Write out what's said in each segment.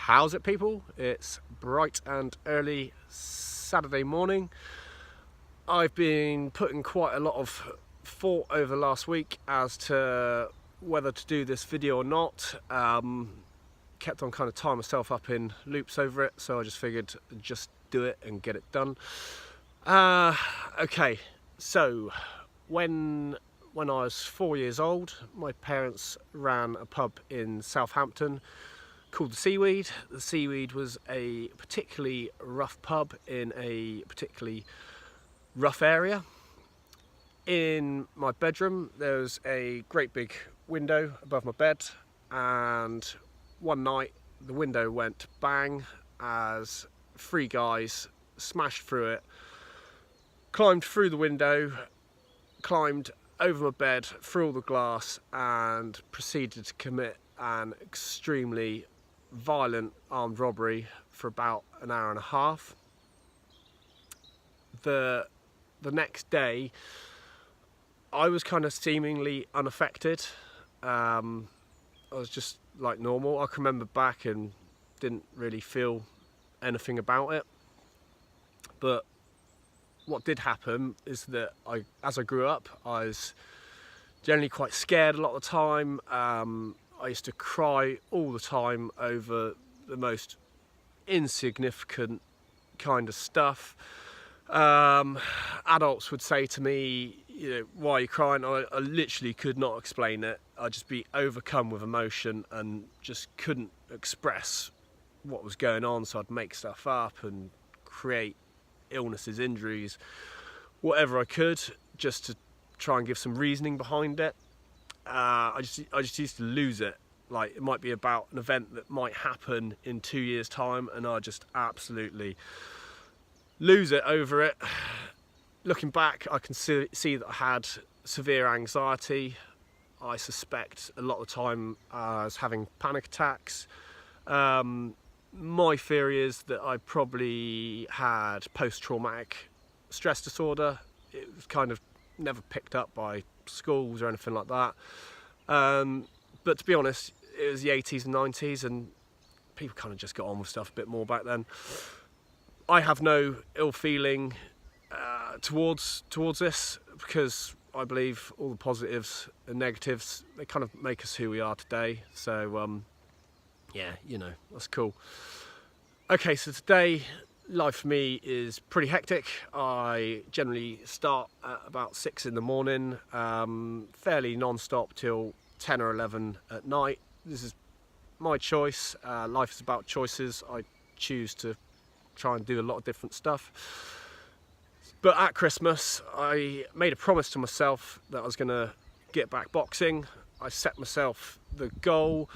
How's it, people? It's bright and early Saturday morning. I've been putting quite a lot of thought over the last week as to whether to do this video or not. Kept on kind of tying myself up in loops over it, so I just figured just do it and get it done. Okay, so when I was 4 years old, my parents ran a pub in Southampton called the Seaweed. The Seaweed was a particularly rough pub in a particularly rough area. In my bedroom there was a great big window above my bed, and one night the window went bang as three guys smashed through it, climbed through the window, climbed over my bed, through all the glass, and proceeded to commit an extremely violent armed robbery for about an hour and a half. The next day I was kind of seemingly unaffected. I was just like normal. I can remember back and didn't really feel anything about it. But what did happen is that as I grew up, I was generally quite scared a lot of the time. I used to cry all the time over the most insignificant kind of stuff. Adults would say to me, you know, why are you crying? I literally could not explain it. I'd just be overcome with emotion and just couldn't express what was going on, so I'd make stuff up and create illnesses, injuries, whatever I could, just to try and give some reasoning behind it. I just used to lose it. Like, it might be about an event that might happen in 2 years' time, and I just absolutely lose it over it. Looking back, I can see that I had severe anxiety. I suspect a lot of the time I was having panic attacks. My theory is that I probably had post-traumatic stress disorder. It was kind of never picked up by schools or anything like that. But to be honest, it was the 80s and 90s, and people kind of just got on with stuff a bit more back then. I have no ill feeling towards this, because I believe all the positives and negatives, they kind of make us who we are today. So yeah, you know, that's cool. Okay, so today life for me is pretty hectic. I generally start at about 6 in the morning, fairly non-stop till 10 or 11 at night. This is my choice. Life is about choices. I choose to try and do a lot of different stuff. But at Christmas, I made a promise to myself that I was going to get back boxing. I set myself the goal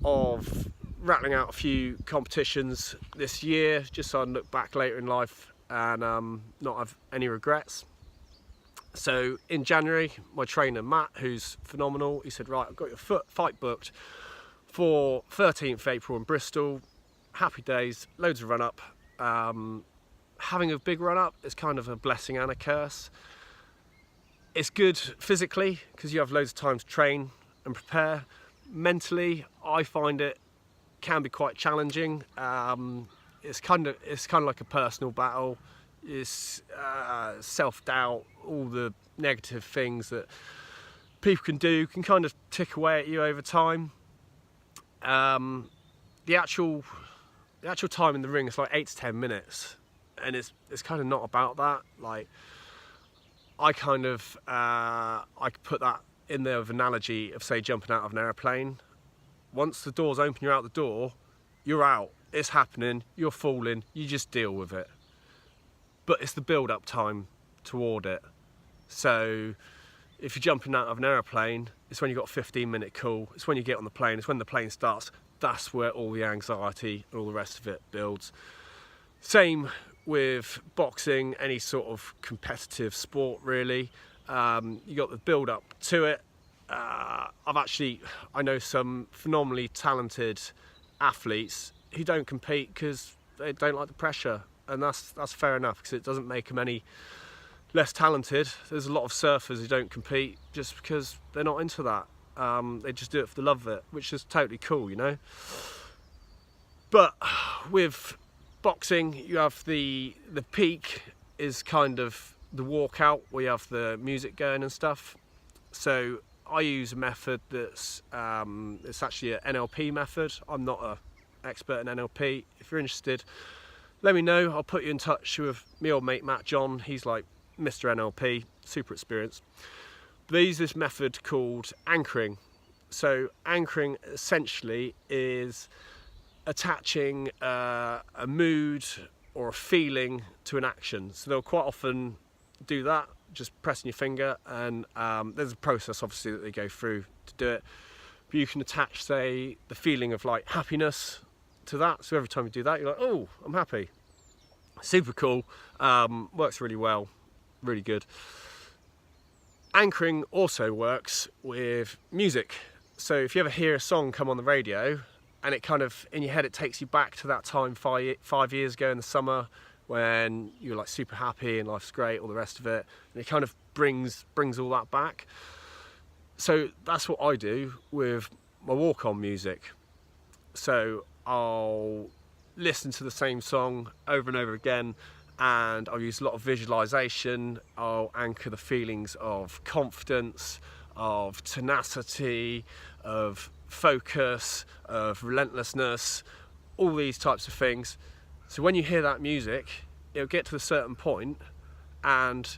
of rattling out a few competitions this year, just so I can look back later in life and not have any regrets. So in January, my trainer Matt, who's phenomenal, he said, right, I've got your fight booked for 13th April in Bristol. Happy days, loads of run up. Having a big run up is kind of a blessing and a curse. It's good physically because you have loads of time to train and prepare. Mentally, I find it can be quite challenging. It's kind of like a personal battle. It's self-doubt, all the negative things that people can do can kind of tick away at you over time. The actual time in the ring is like 8 to 10 minutes, and it's kind of not about that. Like, I could put that in there with an analogy of, say, jumping out of an airplane. Once the door's open, you're out the door, you're out, it's happening, you're falling, you just deal with it. But it's the build-up time toward it. So if you're jumping out of an aeroplane, it's when you've got a 15-minute call, it's when you get on the plane, it's when the plane starts. That's where all the anxiety and all the rest of it builds. Same with boxing, any sort of competitive sport really. You got the build up to it. I know some phenomenally talented athletes who don't compete because they don't like the pressure, and that's fair enough, because it doesn't make them any less talented. There's a lot of surfers who don't compete just because they're not into that. They just do it for the love of it, which is totally cool, you know. But with boxing, you have the peak is kind of the walkout where you have the music going and stuff. So I use a method that's it's actually an NLP method. I'm not an expert in NLP. If you're interested, let me know. I'll put you in touch with my old mate Matt John. He's like Mr. NLP, super experienced. But they use this method called anchoring. So anchoring essentially is attaching a mood or a feeling to an action. So they'll quite often do that, just pressing your finger, and there's a process obviously that they go through to do it. But you can attach, say, the feeling of like happiness to that. So every time you do that, you're like, oh, I'm happy. Super cool. Works really well, really good. Anchoring also works with music. So if you ever hear a song come on the radio and it kind of, in your head, it takes you back to that time 5 years ago in the summer when you're like super happy and life's great, all the rest of it, and it kind of brings all that back. So that's what I do with my walk-on music. So I'll listen to the same song over and over again, and I'll use a lot of visualization. I'll anchor the feelings of confidence, of tenacity, of focus, of relentlessness, all these types of things. So when you hear that music, it'll get to a certain point, and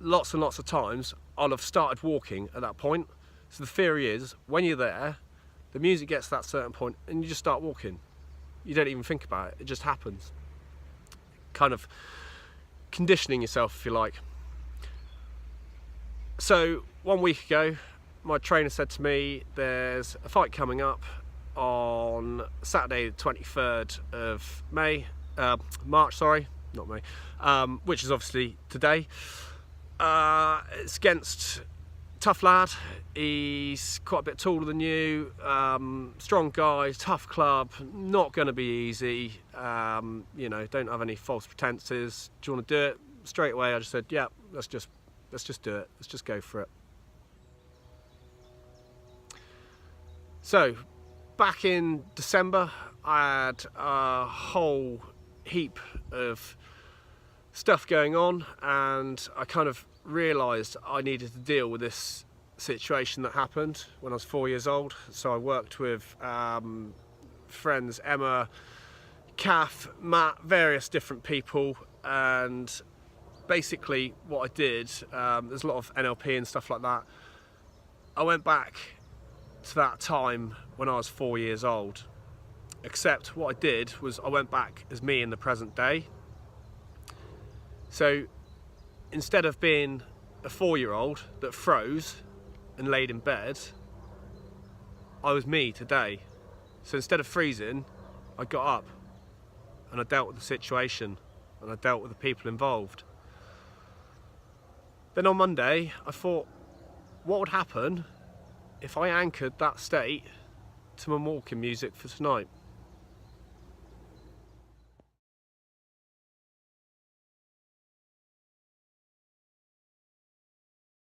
lots of times I'll have started walking at that point. So the theory is, when you're there, the music gets to that certain point and you just start walking. You don't even think about it, it just happens. Kind of conditioning yourself, if you like. So 1 week ago, my trainer said to me, there's a fight coming up on Saturday the 23rd of March, not May, which is obviously today. It's against a tough lad. He's quite a bit taller than you, strong guy, tough club, not going to be easy. You know, don't have any false pretenses. Do you want to do it? Straight away I just said, yeah, let's just do it, let's just go for it. So back in December, I had a whole heap of stuff going on, and I kind of realised I needed to deal with this situation that happened when I was 4 years old. So I worked with friends Emma, Kath, Matt, various different people, and basically what I did, there's a lot of NLP and stuff like that. I went back to that time when I was 4 years old, except what I did was I went back as me in the present day. So instead of being a 4-year-old that froze and laid in bed, I was me today. So instead of freezing, I got up and I dealt with the situation and I dealt with the people involved. Then on Monday, I thought, what would happen if I anchored that state to my walking music for tonight?